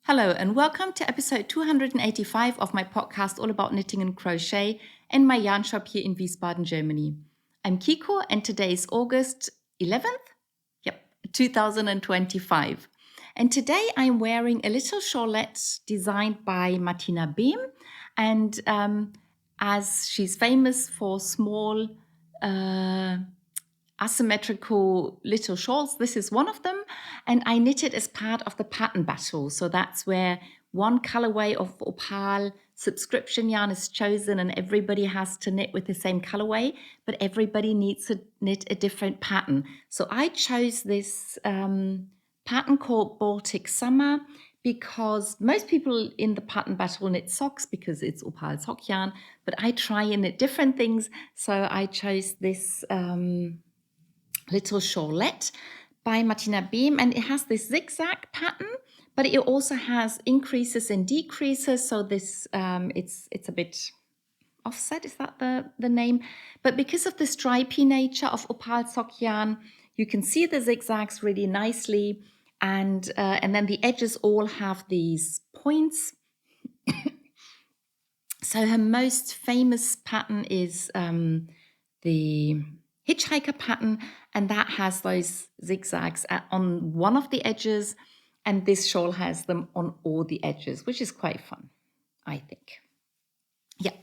Hello and welcome to episode 285 of my podcast all about knitting and crochet in my yarn shop here in Wiesbaden, Germany. I'm Kiko and today is August 11th? 2025. And today I'm wearing a little shawlette designed by Martina Behm, and as she's famous for small asymmetrical little shawls, this is one of them, and I knit it as part of the pattern battle. So that's where one colorway of opal subscription yarn is chosen and everybody has to knit with the same colorway, but everybody needs to knit a different pattern. So I chose this pattern called Baltic Summer because most people in the pattern battle knit socks because it's opal sock yarn, but I try and knit different things. So I chose this little shawlette by Martina Behm, and it has this zigzag pattern, but it also has increases and decreases. So this it's a bit offset, is that the name? But because of the stripy nature of opal sock yarn, you can see the zigzags really nicely, and then the edges all have these points. So her most famous pattern is the hitchhiker pattern, and that has those zigzags on one of the edges, and this shawl has them on all the edges, which is quite fun, I think. Yeah,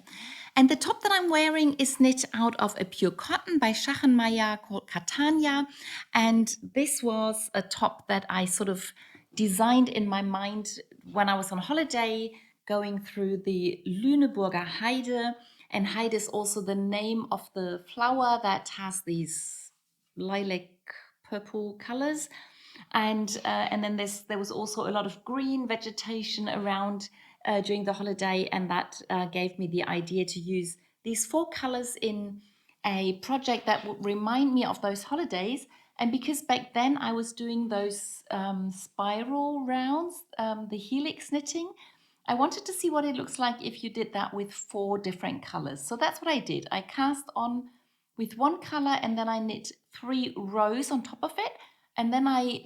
and the top that I'm wearing is knit out of a pure cotton by Schachenmeier called Catania, and this was a top that I sort of designed in my mind when I was on holiday going through the Lüneburger Heide. And Heide is also the name of the flower that has these lilac purple colors. And then there was also a lot of green vegetation around during the holiday. And that gave me the idea to use these four colors in a project that would remind me of those holidays. And because back then I was doing those spiral rounds, the helix knitting, I wanted to see what it looks like if you did that with four different colors. So that's what I did. I cast on with one color and then I knit 3 rows on top of it. And then I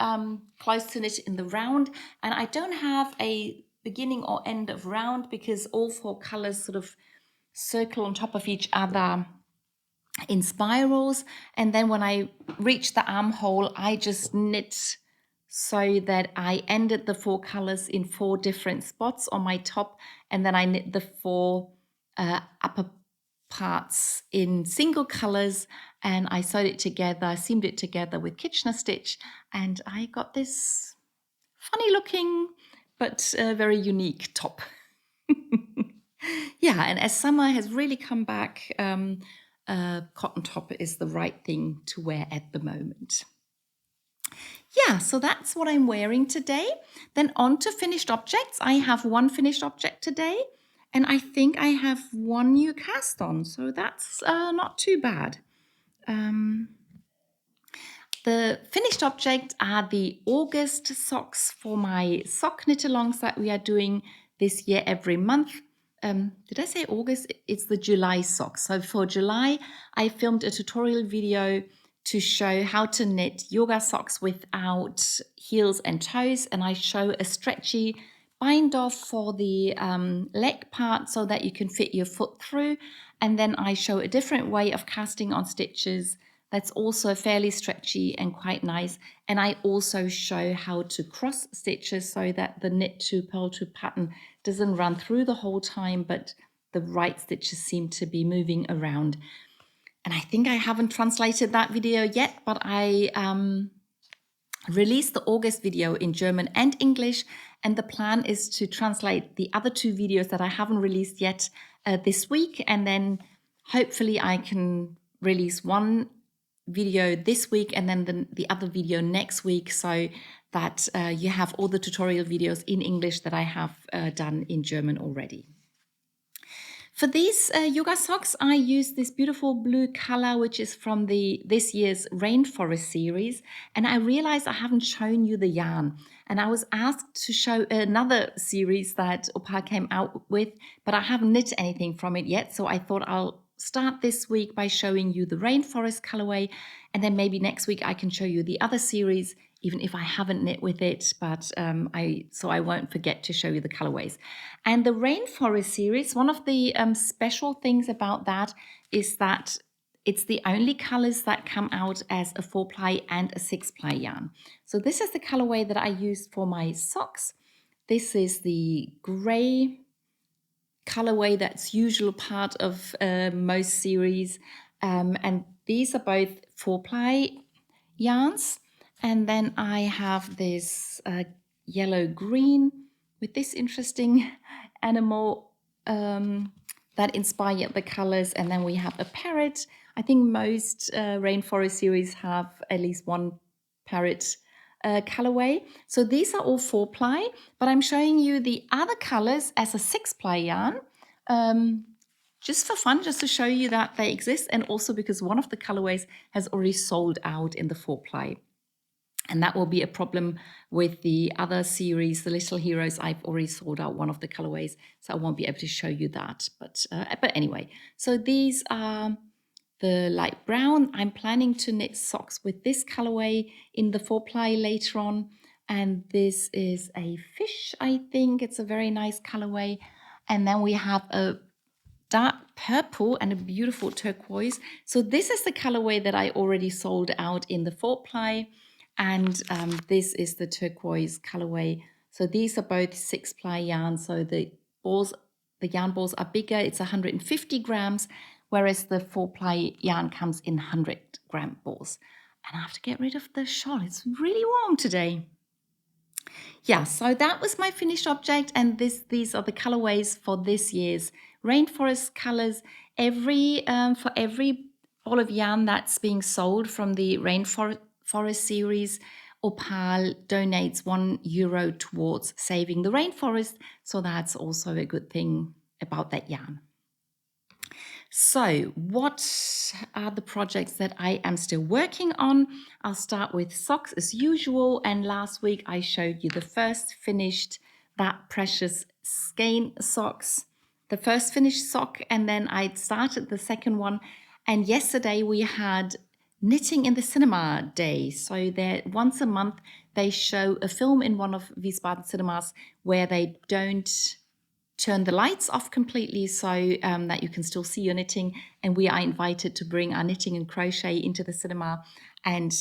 closed to knit in the round. And I don't have a beginning or end of round because all 4 colors sort of circle on top of each other in spirals. And then when I reach the armhole, I just knit so that I ended the 4 colors in 4 different spots on my top, and then I knit the 4 upper parts in single colors, and I sewed it together, seamed it together with Kitchener stitch, and I got this funny looking but very unique top. Yeah, and as summer has really come back, cotton top is the right thing to wear at the moment. Yeah, so that's what I'm wearing today. Then on to finished objects. I have one finished object today, and I think I have one new cast on, so that's not too bad. The finished object are the August socks for my sock knit-alongs that we are doing this year every month. Did I say August? It's the July socks. So for July, I filmed a tutorial video to show how to knit yoga socks without heels and toes, and I show a stretchy bind off for the leg part so that you can fit your foot through, and then I show a different way of casting on stitches that's also fairly stretchy and quite nice, and I also show how to cross stitches so that the knit to purl to pattern doesn't run through the whole time, but the right stitches seem to be moving around. And I think I haven't translated that video yet, but I released the August video in German and English, and the plan is to translate the other 2 videos that I haven't released yet this week, and then hopefully I can release one video this week and then the other video next week, so that you have all the tutorial videos in English that I have done in German already. For these yoga socks, I use this beautiful blue color, which is from this year's Rainforest series. And I realized I haven't shown you the yarn. And I was asked to show another series that Opal came out with, but I haven't knit anything from it yet. So I thought I'll start this week by showing you the Rainforest colorway. And then maybe next week I can show you the other series even if I haven't knit with it, but so I won't forget to show you the colorways. And the Rainforest series, one of the special things about that is that it's the only colors that come out as a 4-ply and a 6-ply yarn. So this is the colorway that I used for my socks. This is the gray colorway that's usual part of most series. And these are both 4-ply yarns. And then I have this yellow-green with this interesting animal that inspired the colors. And then we have a parrot. I think most Rainforest series have at least one parrot colorway. So these are all 4-ply, but I'm showing you the other colors as a 6-ply yarn. Just for fun, just to show you that they exist, and also because one of the colorways has already sold out in the 4-ply. And that will be a problem with the other series, the Little Heroes. I've already sold out one of the colorways, so I won't be able to show you that. But anyway, so these are the light brown. I'm planning to knit socks with this colorway in the 4-ply later on. And this is a fish, I think. It's a very nice colorway. And then we have a dark purple and a beautiful turquoise. So this is the colorway that I already sold out in the 4-ply. And this is the turquoise colorway. So these are both 6-ply yarns. So the yarn balls are bigger. It's 150 grams, whereas the 4-ply yarn comes in 100-gram balls. And I have to get rid of the shawl. It's really warm today. Yeah, so that was my finished object, and these are the colorways for this year's Rainforest colors. For every ball of yarn that's being sold from the Rainforest series, Opal donates €1 towards saving the rainforest. So that's also a good thing about that yarn. So what are the projects that I am still working on? I'll start with socks as usual. And last week I showed you the first finished, that precious skein socks, the first finished sock. And then I started the second one. And yesterday we had Knitting in the Cinema Day. So there, once a month, they show a film in one of Wiesbaden cinemas where they don't turn the lights off completely, so that you can still see your knitting. And we are invited to bring our knitting and crochet into the cinema. And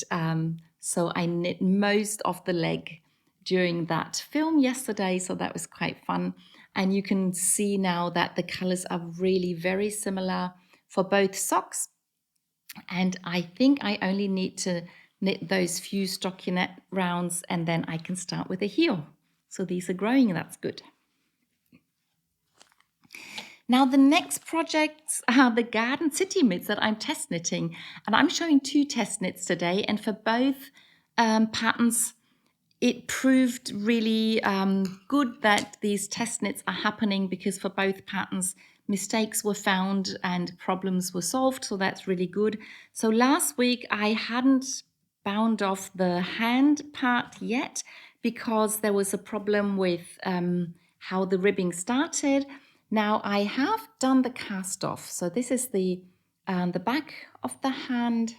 so I knit most of the leg during that film yesterday. So that was quite fun. And you can see now that the colors are really very similar for both socks. And I think I only need to knit those few stockinette rounds, and then I can start with a heel. So these are growing, and that's good. Now the next projects are the Garden City mitts that I'm test knitting. And I'm showing 2 test knits today. And for both patterns, it proved really good that these test knits are happening, because for both patterns, mistakes were found and problems were solved. So that's really good. So last week, I hadn't bound off the hand part yet, because there was a problem with how the ribbing started. Now I have done the cast off. So this is the back of the hand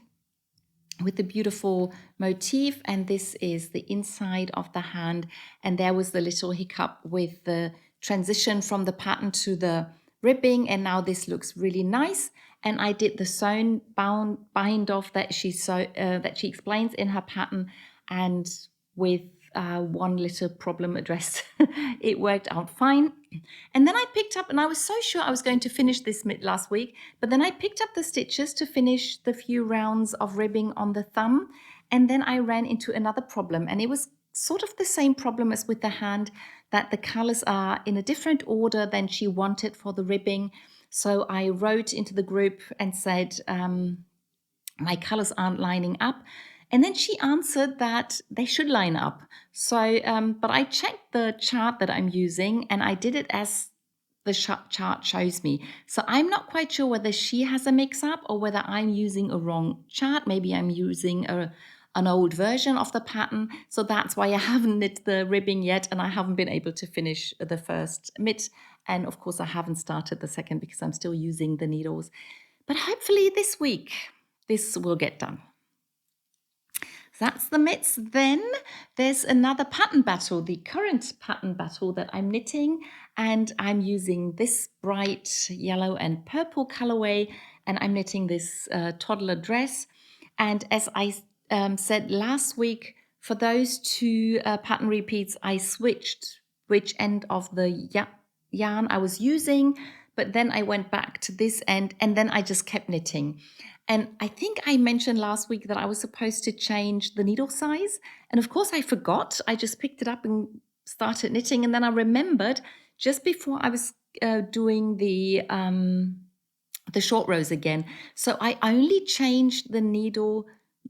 with the beautiful motif, and this is the inside of the hand. And there was the little hiccup with the transition from the pattern to the ribbing, and now this looks really nice. And I did the sewn bind off that she explains in her pattern, and with one little problem addressed, it worked out fine. And then I picked up, and I was so sure I was going to finish this mitt last week, but then I picked up the stitches to finish the few rounds of ribbing on the thumb, and then I ran into another problem, and it was sort of the same problem as with the hand, that the colors are in a different order than she wanted for the ribbing. So I wrote into the group and said, my colors aren't lining up. And then she answered that they should line up. So, but I checked the chart that I'm using, and I did it as the chart shows me. So I'm not quite sure whether she has a mix-up or whether I'm using a wrong chart. Maybe I'm using an old version of the pattern. So that's why I haven't knit the ribbing yet, and I haven't been able to finish the first mitt. And of course, I haven't started the second because I'm still using the needles. But hopefully this week, this will get done. That's the mitts. Then there's another pattern battle, the current pattern battle that I'm knitting, and I'm using this bright yellow and purple colorway, and I'm knitting this toddler dress. And as I said last week, for those two pattern repeats, I switched which end of the yarn I was using, but then I went back to this end, and then I just kept knitting. And I think I mentioned last week that I was supposed to change the needle size. And of course I forgot. I just picked it up and started knitting. And then I remembered just before I was doing the short rows again. So I only changed the needle,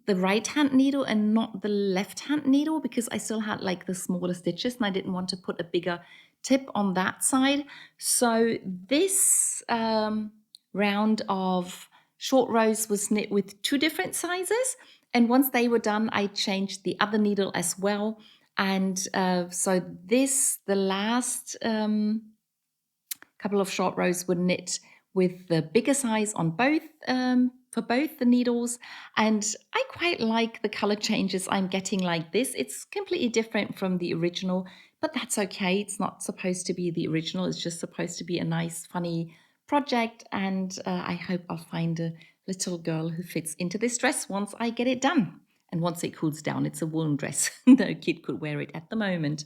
the right hand needle and not the left hand needle, because I still had like the smaller stitches and I didn't want to put a bigger tip on that side. So this round of short rows was knit with two different sizes, and once they were done I changed the other needle as well. And so the last couple of short rows were knit with the bigger size on both for both the needles, and I quite like the color changes I'm getting like this. It's completely different from the original, but that's okay. It's not supposed to be the original. It's just supposed to be a nice funny project, and I hope I'll find a little girl who fits into this dress once I get it done. And once it cools down, it's a woolen dress. No kid could wear it at the moment.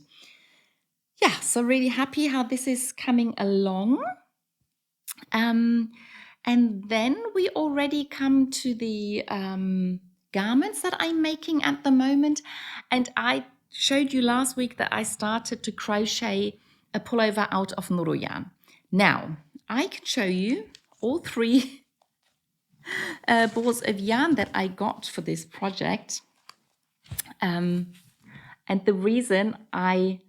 Yeah, so really happy how this is coming along. And then we already come to the garments that I'm making at the moment. And I showed you last week that I started to crochet a pullover out of Nuru yarn. Now, I can show you all three balls of yarn that I got for this project. And the reason I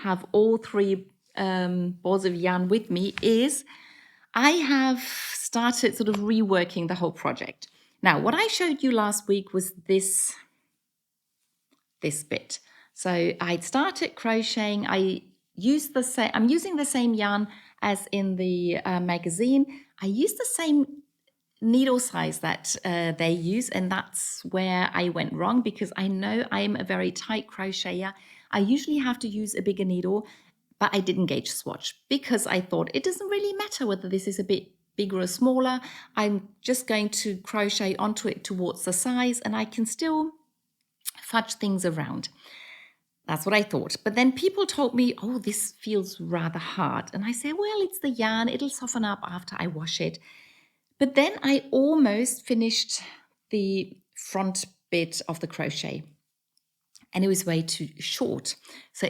have all three balls of yarn with me is I have started sort of reworking the whole project. Now, what I showed you last week was this bit. So I started crocheting. I'm using the same yarn as in the magazine. I used the same needle size that they use, and that's where I went wrong, because I know I'm a very tight crocheter. I usually have to use a bigger needle, but I didn't gauge swatch because I thought it doesn't really matter whether this is a bit bigger or smaller. I'm just going to crochet onto it towards the size, and I can still fudge things around. That's what I thought. But then people told me, oh, this feels rather hard. And I said, well, it's the yarn. It'll soften up after I wash it. But then I almost finished the front bit of the crochet, and it was way too short. So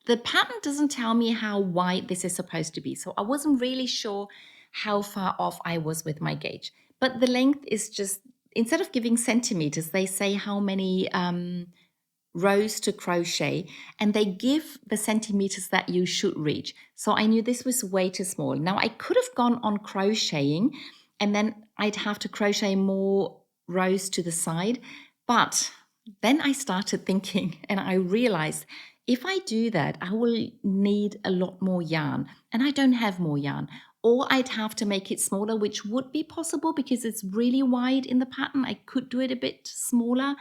the pattern doesn't tell me how wide this is supposed to be. So I wasn't really sure how far off I was with my gauge. But the length is just, instead of giving centimeters, they say how many rows to crochet, and they give the centimeters that you should reach. So I knew this was way too small. Now I could have gone on crocheting, and then I'd have to crochet more rows to the side. But then I started thinking, and I realized if I do that, I will need a lot more yarn, and I don't have more yarn. Or I'd have to make it smaller, which would be possible because it's really wide in the pattern. I could do it a bit smaller.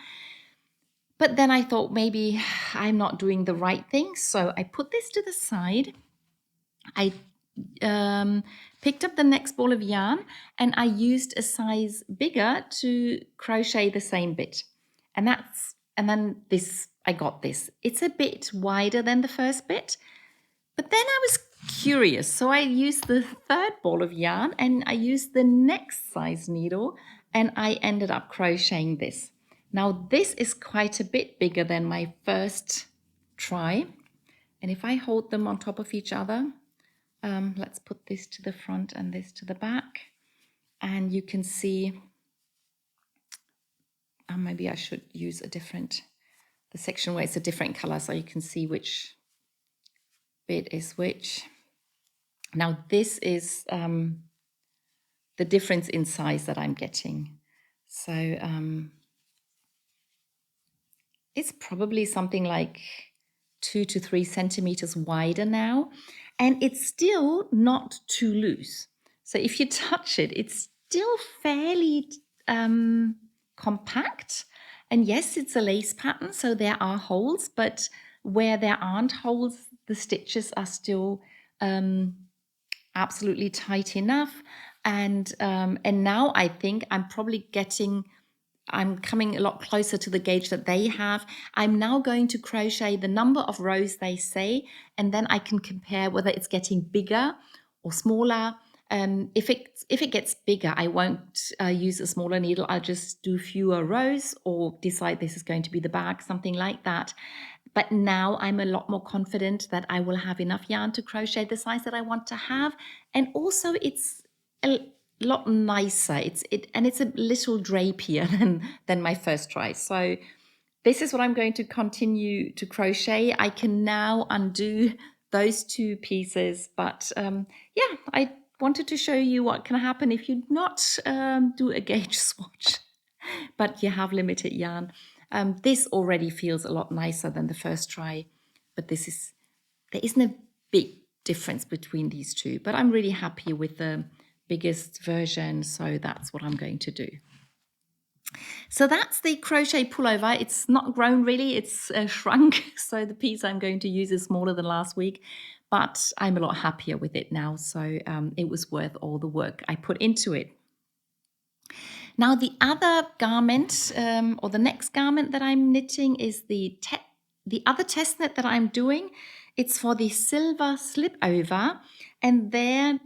But then I thought maybe I'm not doing the right thing. So I put this to the side. I picked up the next ball of yarn, and I used a size bigger to crochet the same bit. And then I got this. It's a bit wider than the first bit. But then I was curious. So I used the third ball of yarn, and I used the next size needle, and I ended up crocheting this. Now this is quite a bit bigger than my first try. And if I hold them on top of each other, let's put this to the front and this to the back. And you can see, maybe I should use the section where it's a different color so you can see which bit is which. Now this is the difference in size that I'm getting. So it's probably something like 2 to 3 centimeters wider now, and it's still not too loose. So if you touch it, it's still fairly compact, And yes, it's a lace pattern, so there are holes, but where there aren't holes, the stitches are still absolutely tight enough. And now I think I'm coming a lot closer to the gauge that they have. I'm now going to crochet the number of rows they say, and then I can compare whether it's getting bigger or smaller. If it gets bigger, I won't use a smaller needle. I'll just do fewer rows or decide this is going to be the back, something like that. But now I'm a lot more confident that I will have enough yarn to crochet the size that I want to have. And also it's a lot nicer. It's a little drapier than my first try. So this is what I'm going to continue to crochet. I can now undo those two pieces, but yeah, I wanted to show you what can happen if you not do a gauge swatch, but you have limited yarn. This already feels a lot nicer than the first try, but there isn't a big difference between these two, but I'm really happy with the biggest version, so that's what I'm going to do. So that's the crochet pullover. It's not grown really, it's shrunk, so the piece I'm going to use is smaller than last week, but I'm a lot happier with it now, so it was worth all the work I put into it. Now the other garment, or the next garment that I'm knitting is the other test knit that I'm doing. It's for the Sylva Slipover, and there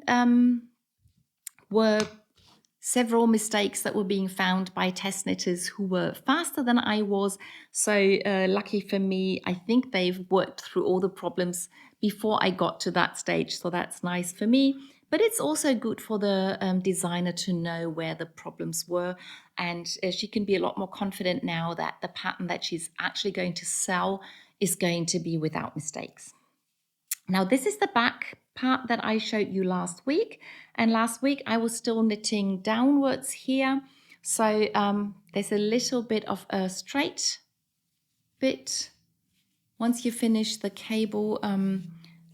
were several mistakes that were being found by test knitters who were faster than I was. So lucky for me, I think they've worked through all the problems before I got to that stage. So that's nice for me. But it's also good for the designer to know where the problems were. And she can be a lot more confident now that the pattern that she's actually going to sell is going to be without mistakes. Now this is the back part that I showed you last week, and last week I was still knitting downwards here, so there's a little bit of a straight bit. Once you finish the cable,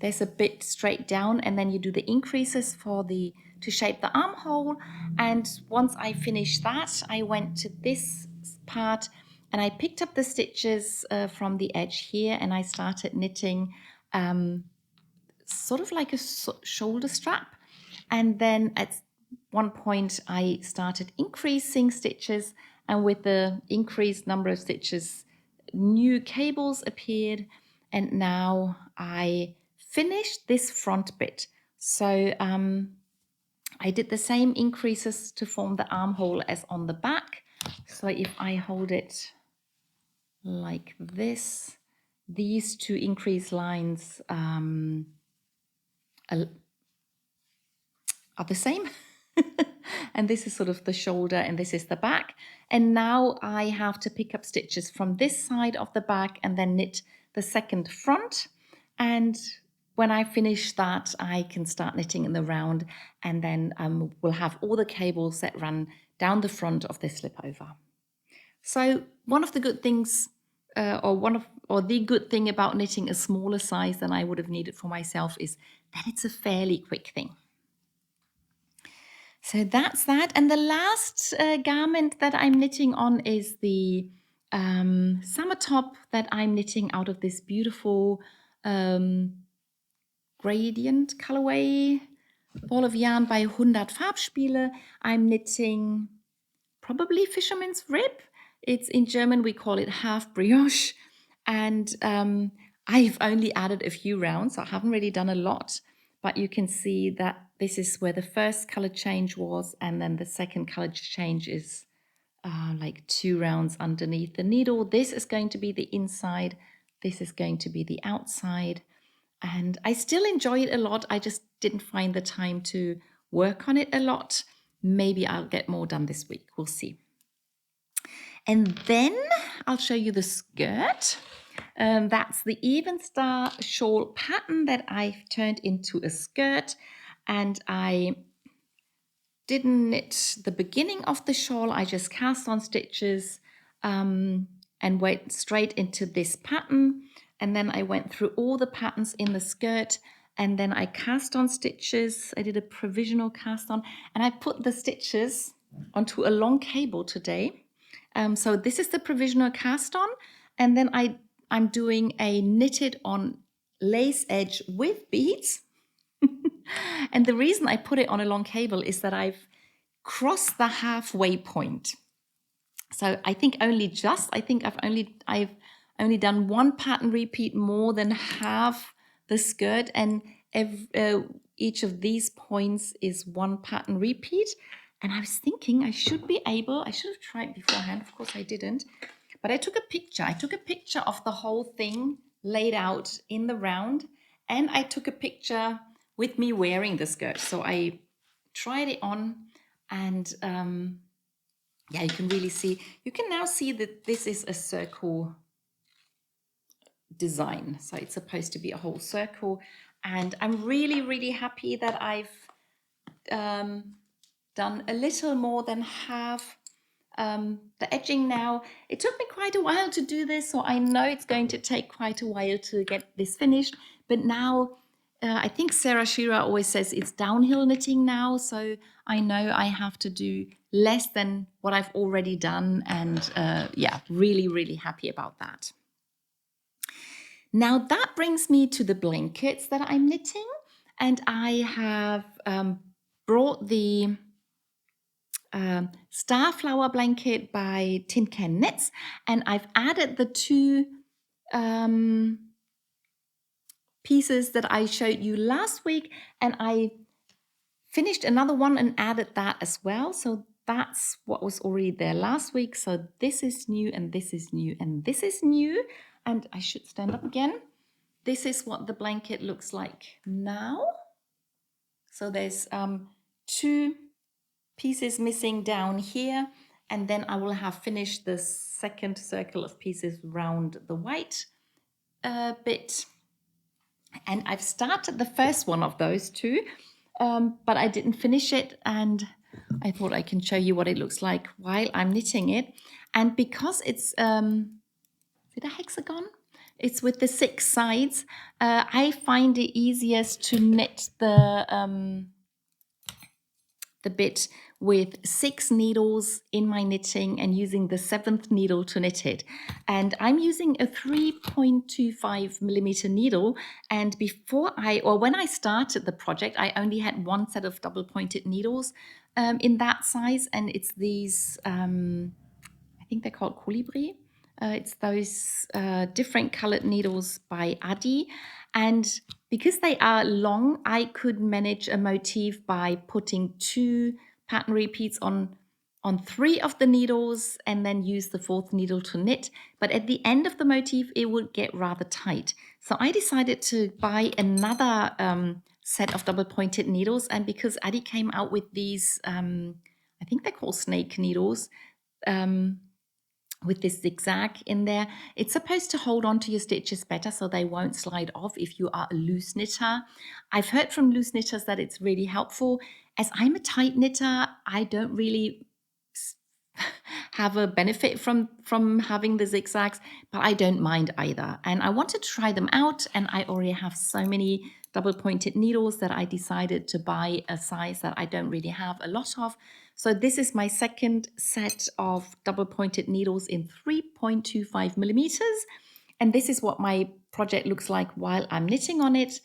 there's a bit straight down, and then you do the increases to shape the armhole. And once I finished that, I went to this part and I picked up the stitches from the edge here, and I started knitting sort of like a shoulder strap. And then at one point I started increasing stitches, and with the increased number of stitches, new cables appeared, and now I finished this front bit. So I did the same increases to form the armhole as on the back. So if I hold it like this, these two increase lines are the same. And this is sort of the shoulder and this is the back. And now I have to pick up stitches from this side of the back and then knit the second front. And when I finish that, I can start knitting in the round, and then we'll have all the cables that run down the front of the slipover. So one of the good things, or the good thing about knitting a smaller size than I would have needed for myself, is that it's a fairly quick thing. So that's that. And the last garment that I'm knitting on is the summer top that I'm knitting out of this beautiful gradient colorway ball of yarn by 100 Farbspiele. I'm knitting probably Fisherman's Rib. It's in German, we call it half brioche. And I've only added a few rounds, so I haven't really done a lot. But you can see that this is where the first color change was, and then the second color change is like 2 rounds underneath the needle. This is going to be the inside, this is going to be the outside. And I still enjoy it a lot. I just didn't find the time to work on it a lot. Maybe I'll get more done this week, we'll see. And then I'll show you the skirt. That's the Even Star shawl pattern that I've turned into a skirt, and I didn't knit the beginning of the shawl. I just cast on stitches and went straight into this pattern, and then I went through all the patterns in the skirt, and then I cast on stitches. I did a provisional cast on, and I put the stitches onto a long cable today. So this is the provisional cast on, and then I'm doing a knitted on lace edge with beads. And the reason I put it on a long cable is that I've crossed the halfway point. So I think I've only done one pattern repeat more than half the skirt, and each of these points is one pattern repeat. And I was thinking I should have tried beforehand. Of course I didn't, but I took a picture of the whole thing laid out in the round, and I took a picture with me wearing the skirt. So I tried it on, and yeah, you can now see that this is a circle design. So it's supposed to be a whole circle, and I'm really, really happy that I've done a little more than half the edging now. It took me quite a while to do this, so I know it's going to take quite a while to get this finished, but now I think Sarah Shearer always says it's downhill knitting now, so I know I have to do less than what I've already done, and yeah, really, really happy about that. Now that brings me to the blankets that I'm knitting, and I have brought the Starflower blanket by Tin Can Knits, and I've added the two pieces that I showed you last week, and I finished another one and added that as well. So that's what was already there last week. So this is new, and this is new, and this is new. And I should stand up again. This is what the blanket looks like now. So there's two pieces missing down here, and then I will have finished the second circle of pieces round the white bit. And I've started the first one of those two, but I didn't finish it, and I thought I can show you what it looks like while I'm knitting it. And because it's is it a hexagon? It's with the 6 sides. I find it easiest to knit the bit with 6 needles in my knitting and using the 7th needle to knit it. And I'm using a 3.25 millimeter needle. And when I started the project, I only had one set of double pointed needles in that size. And it's these, I think they're called colibri. It's those different colored needles by Adi. And because they are long, I could manage a motif by putting 2 pattern repeats on 3 of the needles and then use the 4th needle to knit. But at the end of the motif, it would get rather tight. So I decided to buy another set of double pointed needles. And because Adi came out with these, I think they're called snake needles, with this zigzag in there, it's supposed to hold on to your stitches better so they won't slide off if you are a loose knitter. I've heard from loose knitters that it's really helpful. As I'm a tight knitter, I don't really have a benefit from having the zigzags, but I don't mind either. And I wanted to try them out, and I already have so many double pointed needles that I decided to buy a size that I don't really have a lot of. So this is my second set of double pointed needles in 3.25 millimeters. And this is what my project looks like while I'm knitting on it.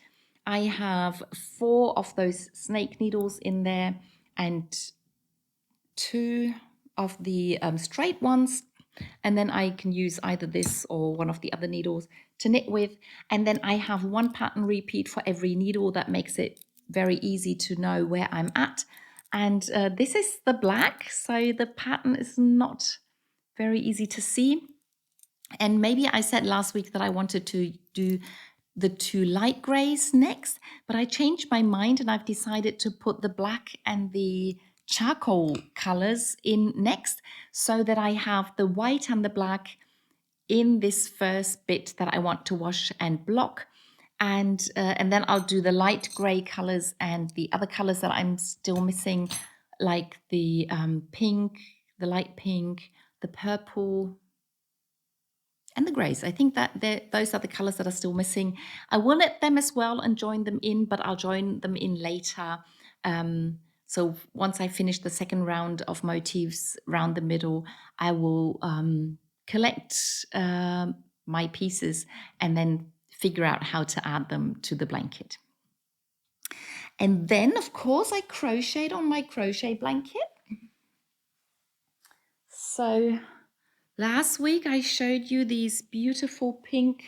I have 4 of those snake needles in there and 2 of the straight ones. And then I can use either this or one of the other needles to knit with. And then I have 1 pattern repeat for every needle. That makes it very easy to know where I'm at. And this is the black, so the pattern is not very easy to see. And maybe I said last week that I wanted to do the 2 light grays next, but I changed my mind and I've decided to put the black and the charcoal colors in next, so that I have the white and the black in this first bit that I want to wash and block. And then I'll do the light gray colors and the other colors that I'm still missing, like the pink, the light pink, the purple, and the grays. I think that those are the colors that are still missing. I will knit them as well and join them in, but I'll join them in later So once I finish the second round of motifs around the middle, I will collect my pieces and then figure out how to add them to the blanket. And then, of course, I crocheted on my crochet blanket. So last week I showed you these beautiful pink,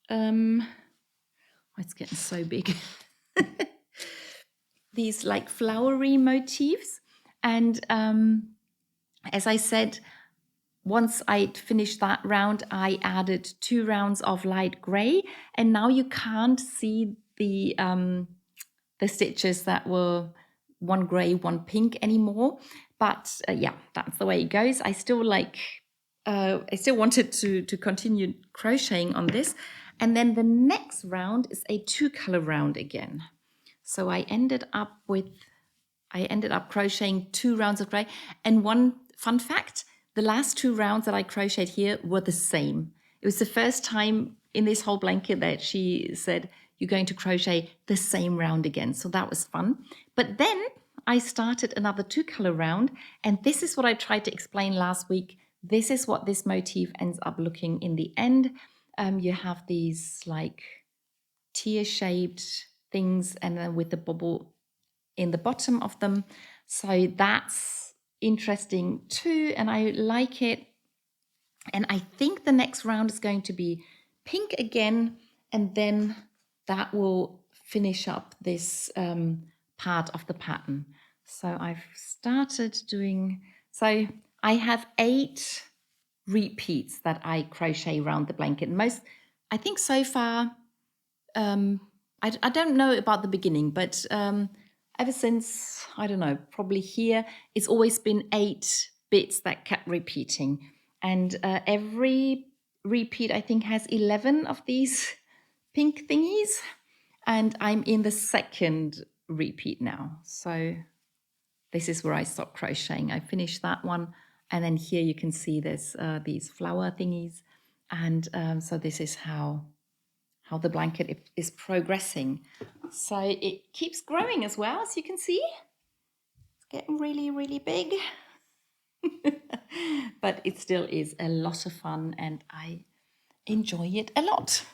it's getting so big, these like flowery motifs. And as I said, once I'd finished that round, I added 2 rounds of light gray, and now you can't see the stitches that were one gray, one pink anymore. But yeah, that's the way it goes. I still wanted to continue crocheting on this. And then the next round is a 2-color round again. So I ended up crocheting 2 rounds of gray. And one fun fact, the last 2 rounds that I crocheted here were the same. It was the first time in this whole blanket that she said, you're going to crochet the same round again. So that was fun. But then I started another 2-color round. And this is what I tried to explain last week. This is what this motif ends up looking in the end. You have these like tear-shaped things and then with the bubble in the bottom of them. So that's interesting too, and I like it. And I think the next round is going to be pink again, and then that will finish up this part of the pattern. So I've started doing, so I have 8 repeats that I crochet around the blanket. Most, I think so far, I don't know about the beginning, but ever since, I don't know, probably here, it's always been 8 bits that kept repeating. And every repeat, I think, has 11 of these pink thingies. And I'm in the second repeat now. So this is where I stopped crocheting. I finished that one. And then here you can see there's these flower thingies. And so this is how the blanket is progressing. So it keeps growing as well, as you can see. It's getting really, really big. But it still is a lot of fun and I enjoy it a lot.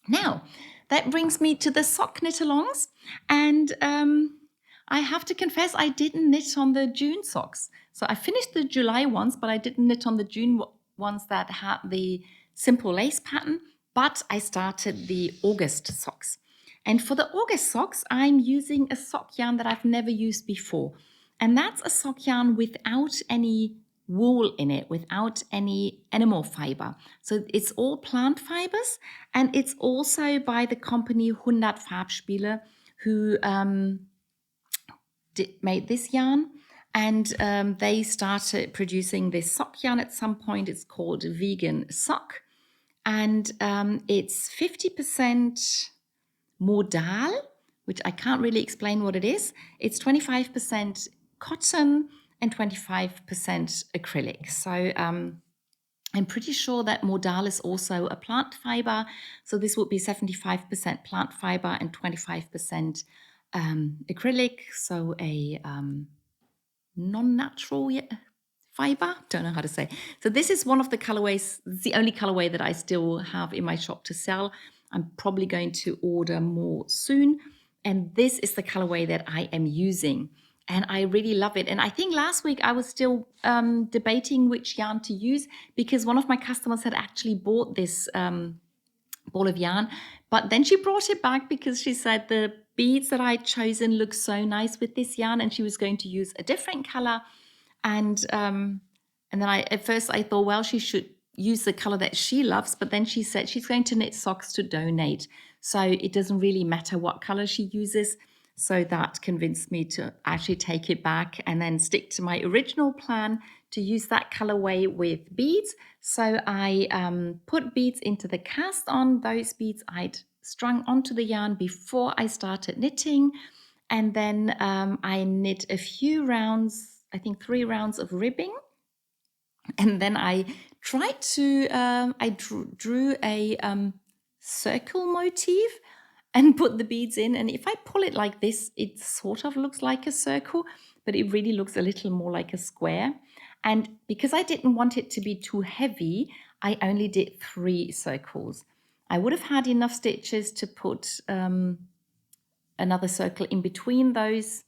Now, that brings me to the sock knit-alongs. And I have to confess, I didn't knit on the June socks. So I finished the July ones, but I didn't knit on the June ones that had the simple lace pattern. But I started the August socks. And for the August socks, I'm using a sock yarn that I've never used before. And that's a sock yarn without any wool in it, without any animal fiber. So it's all plant fibers. And it's also by the company 100 Farbspiele, who made this yarn. And they started producing this sock yarn at some point. It's called Vegan Sock. And it's 50% modal, which I can't really explain what it is. It's 25% cotton and 25% acrylic. So I'm pretty sure that modal is also a plant fiber. So this would be 75% plant fiber and 25% acrylic. So a non-natural fiber, don't know how to say. So this is one of the colorways, it's the only colorway that I still have in my shop to sell. I'm probably going to order more soon. And this is the colorway that I am using. And I really love it. And I think last week I was still debating which yarn to use because one of my customers had actually bought this ball of yarn. But then she brought it back because she said the beads that I'd chosen look so nice with this yarn and she was going to use a different color. And then at first I thought, well, she should use the color that she loves, but then she said she's going to knit socks to donate. So it doesn't really matter what color she uses. So that convinced me to actually take it back and then stick to my original plan to use that colorway with beads. So I put beads into the cast on. Those beads I'd strung onto the yarn before I started knitting. And then I knit a few rounds, I think 3 rounds of ribbing. And then I tried to, I drew a circle motif. and put the beads in. And if I pull it like this, it sort of looks like a circle, but it really looks a little more like a square. And because I didn't want it to be too heavy, I only did 3 circles. I would have had enough stitches to put another circle in between those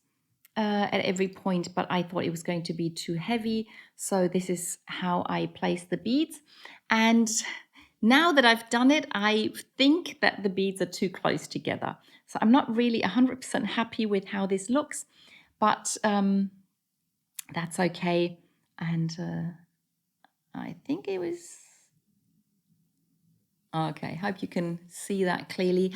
at every point, but I thought it was going to be too heavy. So this is how I place the beads. And now that I've done it, I think that the beads are too close together. So I'm not really 100% happy with how this looks, but that's okay. And I think it was... Okay, hope you can see that clearly.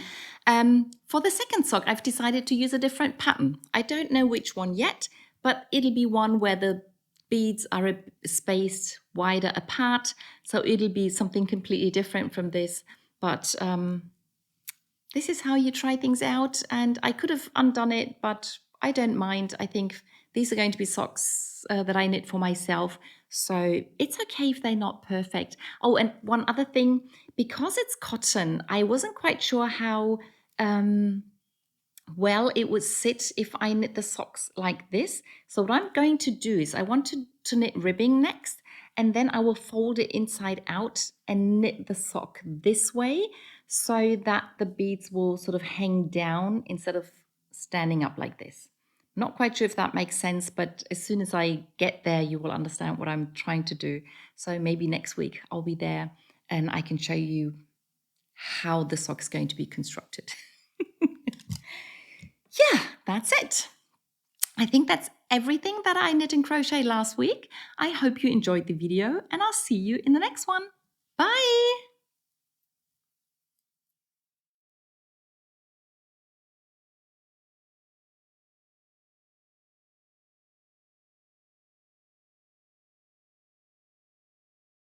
For the second sock, I've decided to use a different pattern. I don't know which one yet, but it'll be one where the beads are spaced wider apart. So it'll be something completely different from this. But this is how you try things out. And I could have undone it, but I don't mind. I think these are going to be socks that I knit for myself. So it's okay if they're not perfect. Oh, and one other thing, because it's cotton, I wasn't quite sure how well it would sit if I knit the socks like this. So what I'm going to do is I want to knit ribbing next, and then I will fold it inside out and knit the sock this way so that the beads will sort of hang down instead of standing up like this. Not quite sure if that makes sense, but as soon as I get there, you will understand what I'm trying to do. So maybe next week I'll be there and I can show you how the sock's going to be constructed. Yeah, that's it. I think that's everything that I knit and crochet last week. I hope you enjoyed the video and I'll see you in the next one. Bye!